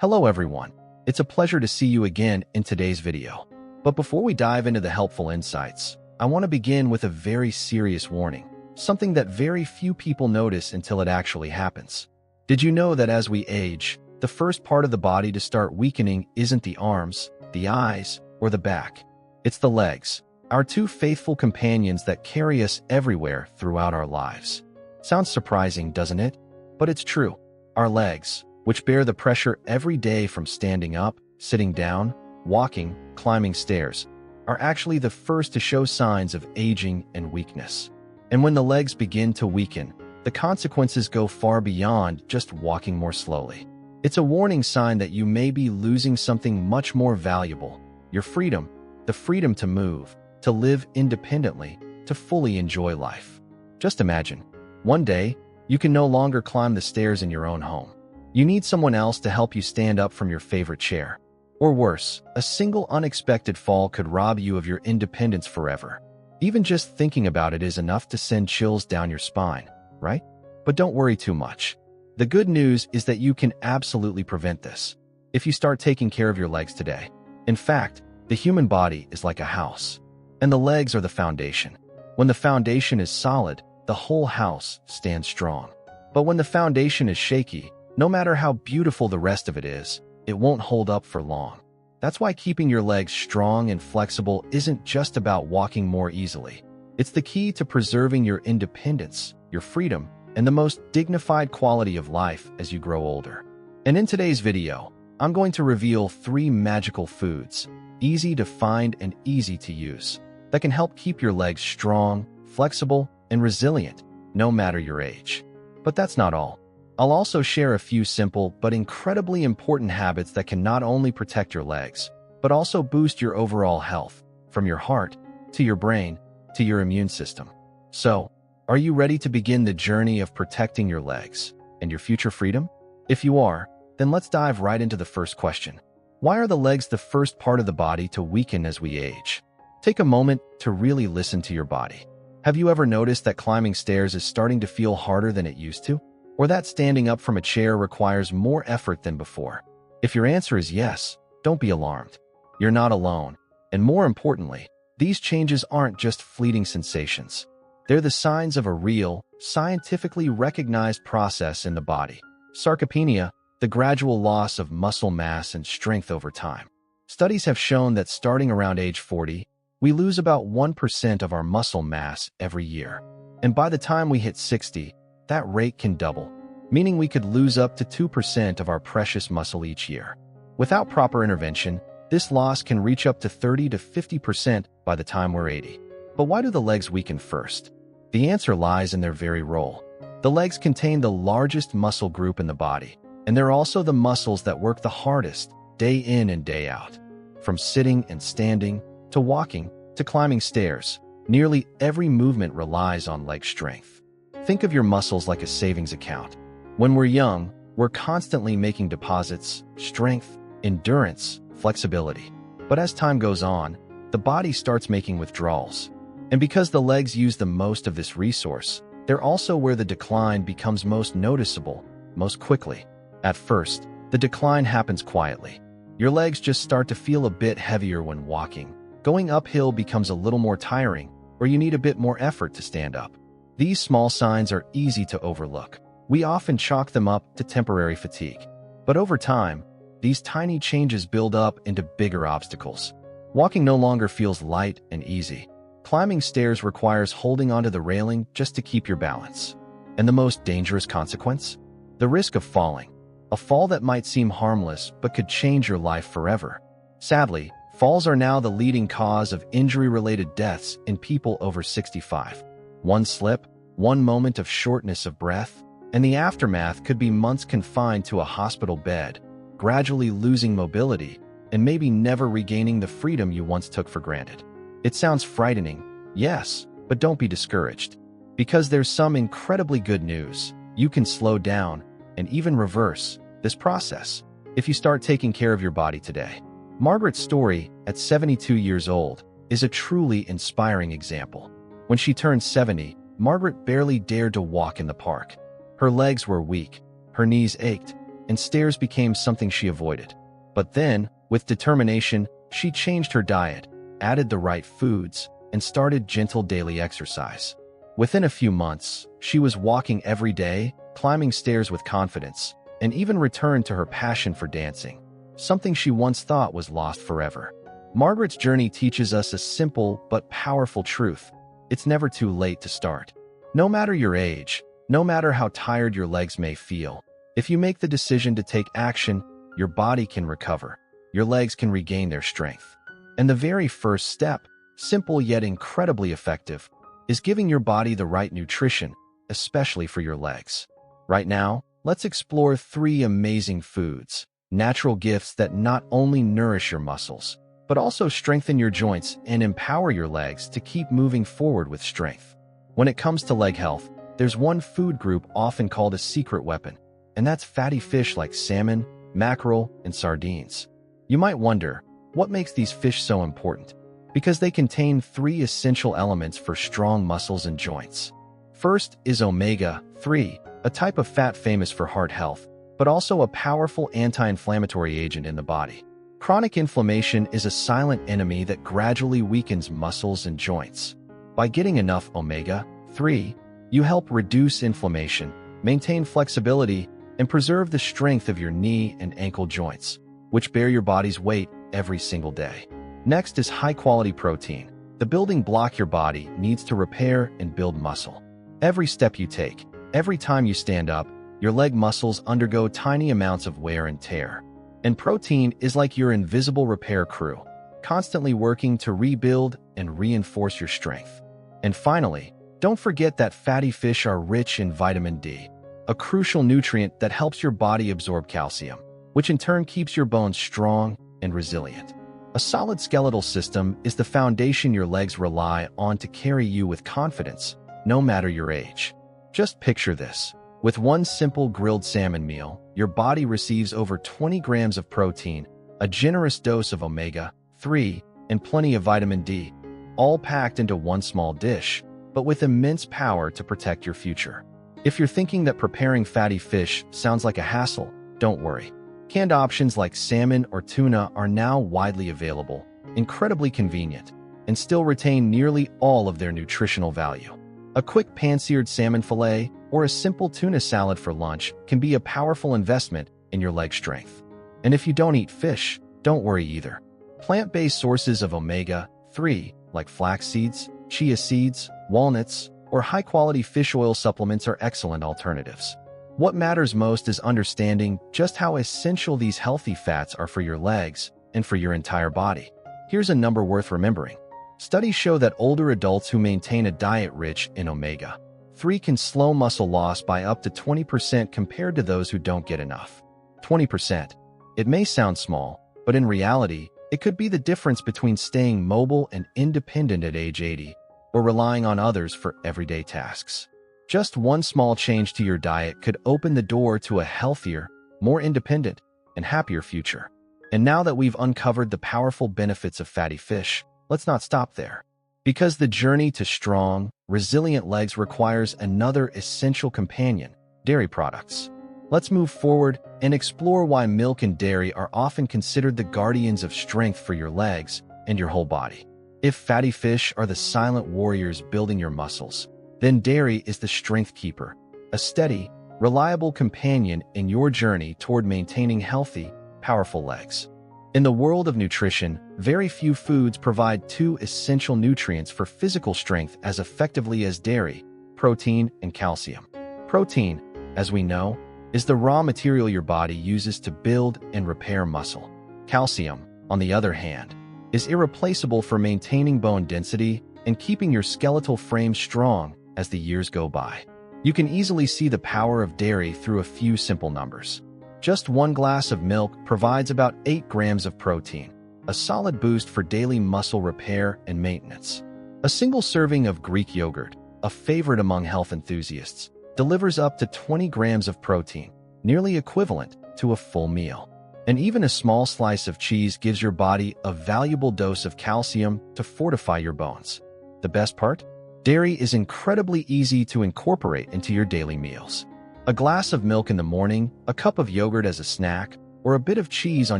Hello everyone, it's a pleasure to see you again in today's video. But before we dive into the helpful insights, I want to begin with a very serious warning, something that very few people notice until it actually happens. Did you know that as we age, the first part of the body to start weakening isn't the arms, the eyes, or the back? It's the legs, our two faithful companions that carry us everywhere throughout our lives. Sounds surprising, doesn't it? But it's true. Our legs, which bear the pressure every day from standing up, sitting down, walking, climbing stairs, are actually the first to show signs of aging and weakness. And when the legs begin to weaken, the consequences go far beyond just walking more slowly. It's a warning sign that you may be losing something much more valuable: your freedom, the freedom to move, to live independently, to fully enjoy life. Just imagine, one day, you can no longer climb the stairs in your own home. You need someone else to help you stand up from your favorite chair. Or worse, a single unexpected fall could rob you of your independence forever. Even just thinking about it is enough to send chills down your spine, right? But don't worry too much. The good news is that you can absolutely prevent this if you start taking care of your legs today. In fact, the human body is like a house, and the legs are the foundation. When the foundation is solid, the whole house stands strong. But when the foundation is shaky, no matter how beautiful the rest of it is, it won't hold up for long. That's why keeping your legs strong and flexible isn't just about walking more easily. It's the key to preserving your independence, your freedom, and the most dignified quality of life as you grow older. And in today's video, I'm going to reveal 3 magical foods, easy to find and easy to use, that can help keep your legs strong, flexible, and resilient, no matter your age. But that's not all. I'll also share a few simple but incredibly important habits that can not only protect your legs, but also boost your overall health, from your heart, to your brain, to your immune system. So, are you ready to begin the journey of protecting your legs and your future freedom? If you are, then let's dive right into the first question. Why are the legs the first part of the body to weaken as we age? Take a moment to really listen to your body. Have you ever noticed that climbing stairs is starting to feel harder than it used to? Or that standing up from a chair requires more effort than before? If your answer is yes, don't be alarmed. You're not alone. And more importantly, these changes aren't just fleeting sensations. They're the signs of a real, scientifically recognized process in the body: sarcopenia, the gradual loss of muscle mass and strength over time. Studies have shown that starting around age 40, we lose about 1% of our muscle mass every year. And by the time we hit 60, that rate can double, meaning we could lose up to 2% of our precious muscle each year. Without proper intervention, this loss can reach up to 30 to 50% by the time we're 80. But why do the legs weaken first? The answer lies in their very role. The legs contain the largest muscle group in the body, and they're also the muscles that work the hardest, day in and day out. From sitting and standing, to walking, to climbing stairs, nearly every movement relies on leg strength. Think of your muscles like a savings account. When we're young, we're constantly making deposits: strength, endurance, flexibility. But as time goes on, the body starts making withdrawals. And because the legs use the most of this resource, they're also where the decline becomes most noticeable, most quickly. At first, the decline happens quietly. Your legs just start to feel a bit heavier when walking. Going uphill becomes a little more tiring, or you need a bit more effort to stand up. These small signs are easy to overlook. We often chalk them up to temporary fatigue. But over time, these tiny changes build up into bigger obstacles. Walking no longer feels light and easy. Climbing stairs requires holding onto the railing just to keep your balance. And the most dangerous consequence? The risk of falling. A fall that might seem harmless but could change your life forever. Sadly, falls are now the leading cause of injury-related deaths in people over 65. One slip, one moment of shortness of breath, and the aftermath could be months confined to a hospital bed, gradually losing mobility, and maybe never regaining the freedom you once took for granted. It sounds frightening, yes, but don't be discouraged. Because there's some incredibly good news. You can slow down, and even reverse, this process, if you start taking care of your body today. Margaret's story, at 72 years old, is a truly inspiring example. When she turned 70, Margaret barely dared to walk in the park. Her legs were weak, her knees ached, and stairs became something she avoided. But then, with determination, she changed her diet, added the right foods, and started gentle daily exercise. Within a few months, she was walking every day, climbing stairs with confidence, and even returned to her passion for dancing, something she once thought was lost forever. Margaret's journey teaches us a simple but powerful truth. It's never too late to start. No matter your age, no matter how tired your legs may feel, if you make the decision to take action, your body can recover. Your legs can regain their strength. And the very first step, simple yet incredibly effective, is giving your body the right nutrition, especially for your legs. Right now, let's explore 3 amazing foods, natural gifts that not only nourish your muscles, but also strengthen your joints and empower your legs to keep moving forward with strength. When it comes to leg health, there's one food group often called a secret weapon, and that's fatty fish like salmon, mackerel, and sardines. You might wonder, what makes these fish so important? Because they contain 3 essential elements for strong muscles and joints. First is omega-3, a type of fat famous for heart health, but also a powerful anti-inflammatory agent in the body. Chronic inflammation is a silent enemy that gradually weakens muscles and joints. By getting enough omega-3, you help reduce inflammation, maintain flexibility, and preserve the strength of your knee and ankle joints, which bear your body's weight every single day. Next is high-quality protein, the building block your body needs to repair and build muscle. Every step you take, every time you stand up, your leg muscles undergo tiny amounts of wear and tear. And protein is like your invisible repair crew, constantly working to rebuild and reinforce your strength. And finally, don't forget that fatty fish are rich in vitamin D, a crucial nutrient that helps your body absorb calcium, which in turn keeps your bones strong and resilient. A solid skeletal system is the foundation your legs rely on to carry you with confidence, no matter your age. Just picture this. With one simple grilled salmon meal, your body receives over 20 grams of protein, a generous dose of omega-3, and plenty of vitamin D, all packed into one small dish, but with immense power to protect your future. If you're thinking that preparing fatty fish sounds like a hassle, don't worry. Canned options like salmon or tuna are now widely available, incredibly convenient, and still retain nearly all of their nutritional value. A quick pan-seared salmon fillet or a simple tuna salad for lunch can be a powerful investment in your leg strength. And if you don't eat fish, don't worry either. Plant-based sources of omega-3, like flax seeds, chia seeds, walnuts, or high-quality fish oil supplements are excellent alternatives. What matters most is understanding just how essential these healthy fats are for your legs and for your entire body. Here's a number worth remembering. Studies show that older adults who maintain a diet rich in omega-3 can slow muscle loss by up to 20% compared to those who don't get enough. 20%. It may sound small, but in reality, it could be the difference between staying mobile and independent at age 80 or relying on others for everyday tasks. Just one small change to your diet could open the door to a healthier, more independent, and happier future. And now that we've uncovered the powerful benefits of fatty fish, let's not stop there. Because the journey to strong, resilient legs requires another essential companion, dairy products. Let's move forward and explore why milk and dairy are often considered the guardians of strength for your legs and your whole body. If fatty fish are the silent warriors building your muscles, then dairy is the strength keeper, a steady, reliable companion in your journey toward maintaining healthy, powerful legs. In the world of nutrition, very few foods provide 2 essential nutrients for physical strength as effectively as dairy, protein, and calcium. Protein, as we know, is the raw material your body uses to build and repair muscle. Calcium, on the other hand, is irreplaceable for maintaining bone density and keeping your skeletal frame strong as the years go by. You can easily see the power of dairy through a few simple numbers. Just 1 glass of milk provides about 8 grams of protein, a solid boost for daily muscle repair and maintenance. A single serving of Greek yogurt, a favorite among health enthusiasts, delivers up to 20 grams of protein, nearly equivalent to a full meal. And even a small slice of cheese gives your body a valuable dose of calcium to fortify your bones. The best part? Dairy is incredibly easy to incorporate into your daily meals. A glass of milk in the morning, a cup of yogurt as a snack, or a bit of cheese on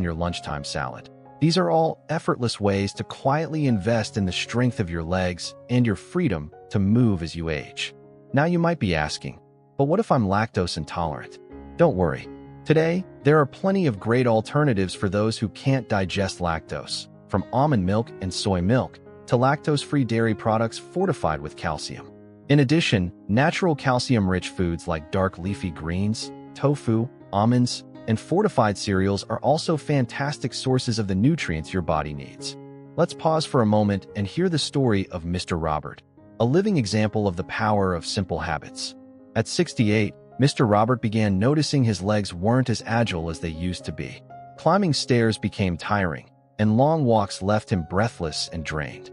your lunchtime salad. These are all effortless ways to quietly invest in the strength of your legs and your freedom to move as you age. Now you might be asking, but what if I'm lactose intolerant? Don't worry. Today, there are plenty of great alternatives for those who can't digest lactose, from almond milk and soy milk to lactose-free dairy products fortified with calcium. In addition, natural calcium-rich foods like dark leafy greens, tofu, almonds, and fortified cereals are also fantastic sources of the nutrients your body needs. Let's pause for a moment and hear the story of Mr. Robert, a living example of the power of simple habits. At 68, Mr. Robert began noticing his legs weren't as agile as they used to be. Climbing stairs became tiring, and long walks left him breathless and drained.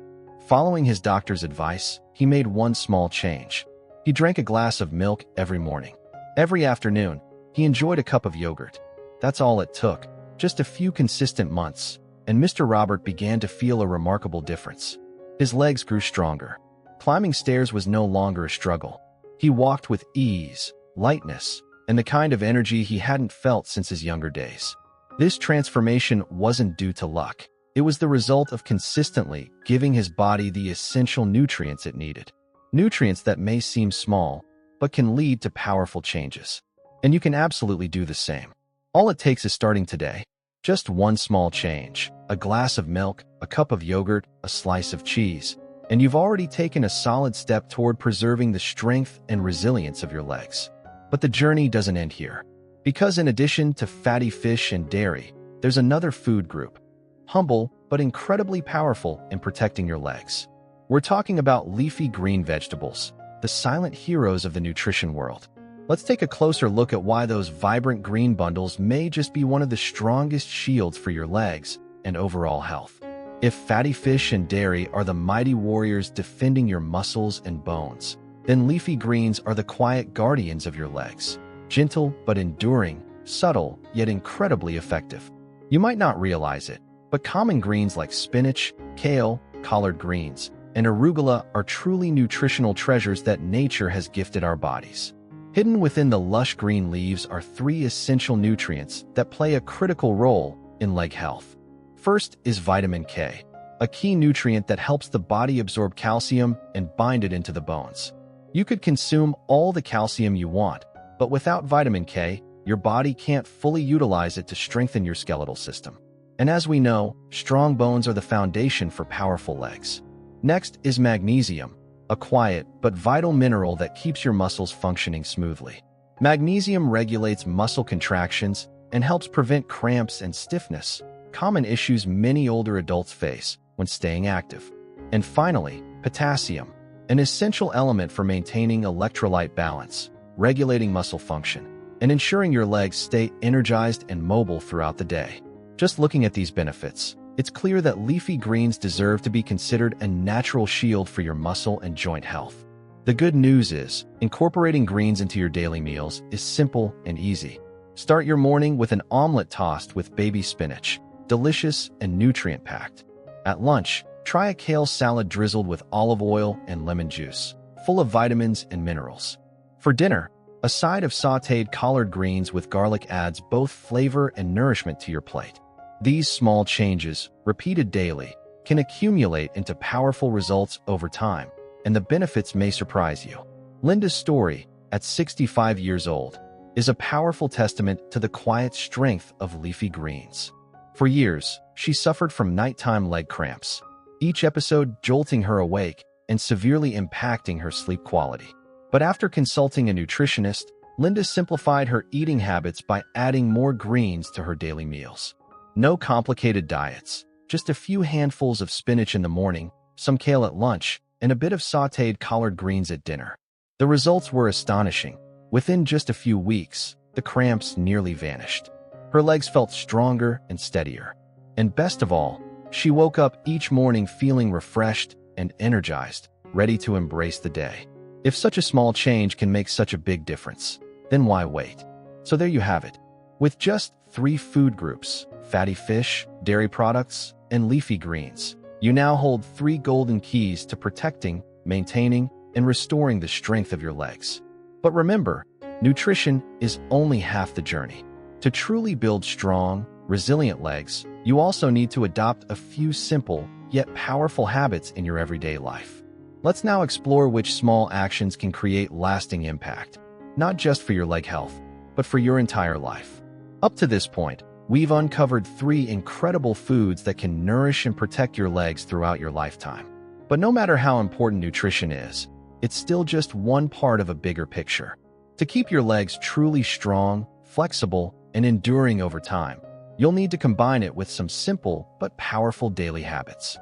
Following his doctor's advice, he made one small change. He drank a glass of milk every morning. Every afternoon, he enjoyed a cup of yogurt. That's all it took, just a few consistent months, and Mr. Robert began to feel a remarkable difference. His legs grew stronger. Climbing stairs was no longer a struggle. He walked with ease, lightness, and the kind of energy he hadn't felt since his younger days. This transformation wasn't due to luck. It was the result of consistently giving his body the essential nutrients it needed. Nutrients that may seem small, but can lead to powerful changes. And you can absolutely do the same. All it takes is starting today. Just one small change, a glass of milk, a cup of yogurt, a slice of cheese, and you've already taken a solid step toward preserving the strength and resilience of your legs. But the journey doesn't end here. Because in addition to fatty fish and dairy, there's another food group, humble but incredibly powerful in protecting your legs. We're talking about leafy green vegetables, the silent heroes of the nutrition world. Let's take a closer look at why those vibrant green bundles may just be one of the strongest shields for your legs and overall health. If fatty fish and dairy are the mighty warriors defending your muscles and bones, then leafy greens are the quiet guardians of your legs. Gentle but enduring, subtle yet incredibly effective. You might not realize it, but common greens like spinach, kale, collard greens, and arugula are truly nutritional treasures that nature has gifted our bodies. Hidden within the lush green leaves are 3 essential nutrients that play a critical role in leg health. First is vitamin K, a key nutrient that helps the body absorb calcium and bind it into the bones. You could consume all the calcium you want, but without vitamin K, your body can't fully utilize it to strengthen your skeletal system. And as we know, strong bones are the foundation for powerful legs. Next is magnesium, a quiet but vital mineral that keeps your muscles functioning smoothly. Magnesium regulates muscle contractions and helps prevent cramps and stiffness, common issues many older adults face when staying active. And finally, potassium, an essential element for maintaining electrolyte balance, regulating muscle function, and ensuring your legs stay energized and mobile throughout the day. Just looking at these benefits, it's clear that leafy greens deserve to be considered a natural shield for your muscle and joint health. The good news is, incorporating greens into your daily meals is simple and easy. Start your morning with an omelet tossed with baby spinach, delicious and nutrient-packed. At lunch, try a kale salad drizzled with olive oil and lemon juice, full of vitamins and minerals. For dinner, a side of sautéed collard greens with garlic adds both flavor and nourishment to your plate. These small changes, repeated daily, can accumulate into powerful results over time, and the benefits may surprise you. Linda's story, at 65 years old, is a powerful testament to the quiet strength of leafy greens. For years, she suffered from nighttime leg cramps, each episode jolting her awake and severely impacting her sleep quality. But after consulting a nutritionist, Linda simplified her eating habits by adding more greens to her daily meals. No complicated diets, just a few handfuls of spinach in the morning, some kale at lunch, and a bit of sautéed collard greens at dinner. The results were astonishing. Within just a few weeks, the cramps nearly vanished. Her legs felt stronger and steadier. And best of all, she woke up each morning feeling refreshed and energized, ready to embrace the day. If such a small change can make such a big difference, then why wait? So there you have it. With just 3 food groups, fatty fish, dairy products, and leafy greens, you now hold 3 golden keys to protecting, maintaining, and restoring the strength of your legs. But remember, nutrition is only half the journey. To truly build strong, resilient legs, you also need to adopt a few simple yet powerful habits in your everyday life. Let's now explore which small actions can create lasting impact, not just for your leg health, but for your entire life. Up to this point, we've uncovered 3 incredible foods that can nourish and protect your legs throughout your lifetime. But no matter how important nutrition is, it's still just one part of a bigger picture. To keep your legs truly strong, flexible, and enduring over time, you'll need to combine it with some simple but powerful daily habits.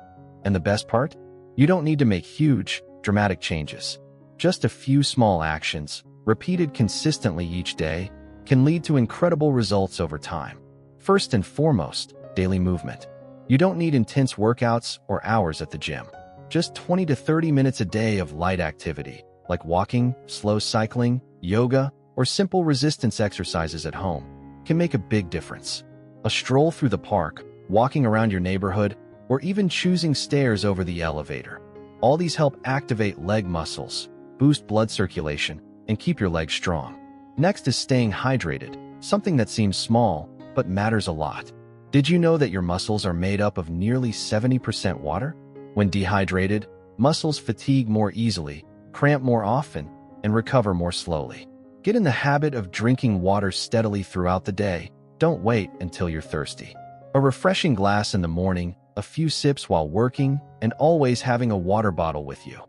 And the best part? You don't need to make huge, dramatic changes. Just a few small actions, repeated consistently each day, can lead to incredible results over time. First and foremost, daily movement. You don't need intense workouts or hours at the gym. Just 20 to 30 minutes a day of light activity, like walking, slow cycling, yoga, or simple resistance exercises at home, can make a big difference. A stroll through the park, walking around your neighborhood, or even choosing stairs over the elevator. All these help activate leg muscles, boost blood circulation, and keep your legs strong. Next is staying hydrated, something that seems small, but matters a lot. Did you know that your muscles are made up of nearly 70% water? When dehydrated, muscles fatigue more easily, cramp more often, and recover more slowly. Get in the habit of drinking water steadily throughout the day. Don't wait until you're thirsty. A refreshing glass in the morning, a few sips while working, and always having a water bottle with you.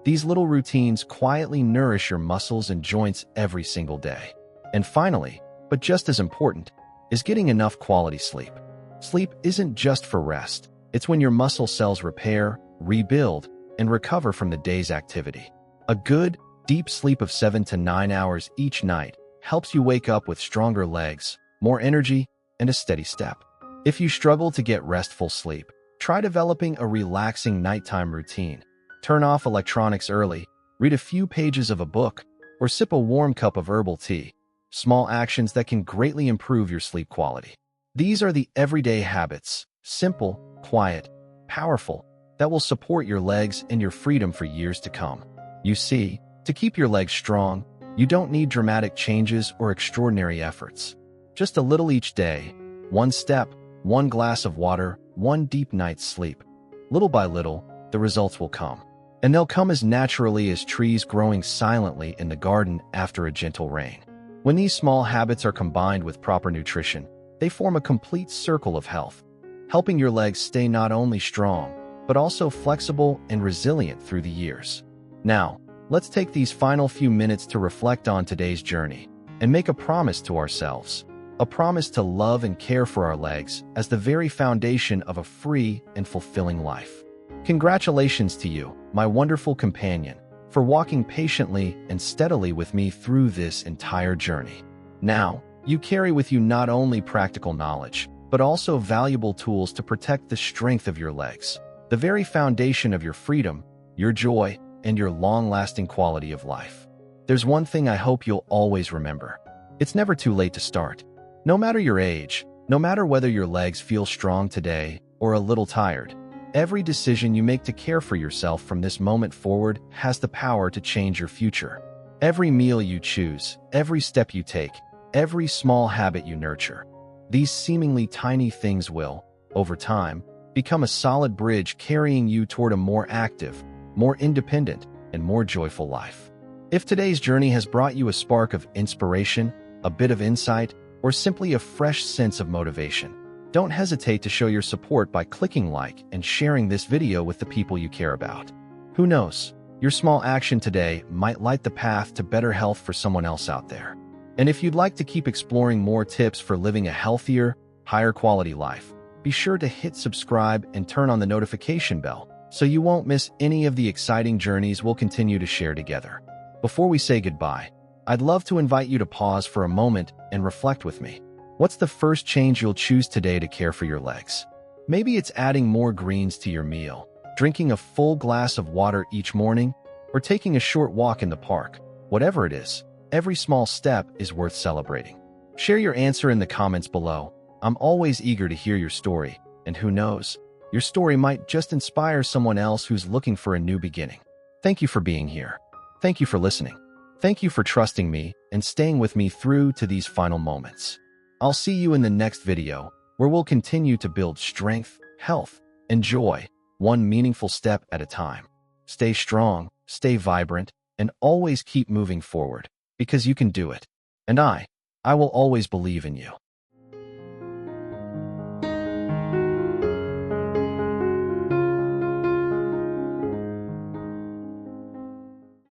These little routines quietly nourish your muscles and joints every single day. And finally, but just as important, is getting enough quality sleep. Sleep isn't just for rest. It's when your muscle cells repair, rebuild, and recover from the day's activity. A good, deep sleep of 7 to 9 hours each night helps you wake up with stronger legs, more energy, and a steady step. If you struggle to get restful sleep, try developing a relaxing nighttime routine. Turn off electronics early, read a few pages of a book, or sip a warm cup of herbal tea. Small actions that can greatly improve your sleep quality. These are the everyday habits, simple, quiet, powerful, that will support your legs and your freedom for years to come. You see, to keep your legs strong, you don't need dramatic changes or extraordinary efforts. Just a little each day, one step, one glass of water, one deep night's sleep. Little by little, the results will come. And they'll come as naturally as trees growing silently in the garden after a gentle rain. When these small habits are combined with proper nutrition, they form a complete circle of health, helping your legs stay not only strong, but also flexible and resilient through the years. Now, let's take these final few minutes to reflect on today's journey and make a promise to ourselves. A promise to love and care for our legs as the very foundation of a free and fulfilling life. Congratulations to you, my wonderful companion, for walking patiently and steadily with me through this entire journey. Now, you carry with you not only practical knowledge, but also valuable tools to protect the strength of your legs, the very foundation of your freedom, your joy, and your long-lasting quality of life. There's one thing I hope you'll always remember. It's never too late to start. No matter your age, no matter whether your legs feel strong today or a little tired, every decision you make to care for yourself from this moment forward has the power to change your future. Every meal you choose, every step you take, every small habit you nurture, these seemingly tiny things will, over time, become a solid bridge carrying you toward a more active, more independent, and more joyful life. If today's journey has brought you a spark of inspiration, a bit of insight, or simply a fresh sense of motivation, don't hesitate to show your support by clicking like and sharing this video with the people you care about. Who knows, your small action today might light the path to better health for someone else out there. And if you'd like to keep exploring more tips for living a healthier, higher quality life, be sure to hit subscribe and turn on the notification bell so you won't miss any of the exciting journeys we'll continue to share together. Before we say goodbye, I'd love to invite you to pause for a moment and reflect with me. What's the first change you'll choose today to care for your legs? Maybe it's adding more greens to your meal, drinking a full glass of water each morning, or taking a short walk in the park. Whatever it is, every small step is worth celebrating. Share your answer in the comments below. I'm always eager to hear your story, and who knows, your story might just inspire someone else who's looking for a new beginning. Thank you for being here. Thank you for listening. Thank you for trusting me and staying with me through to these final moments. I'll see you in the next video, where we'll continue to build strength, health, and joy, one meaningful step at a time. Stay strong, stay vibrant, and always keep moving forward, because you can do it. And I will always believe in you.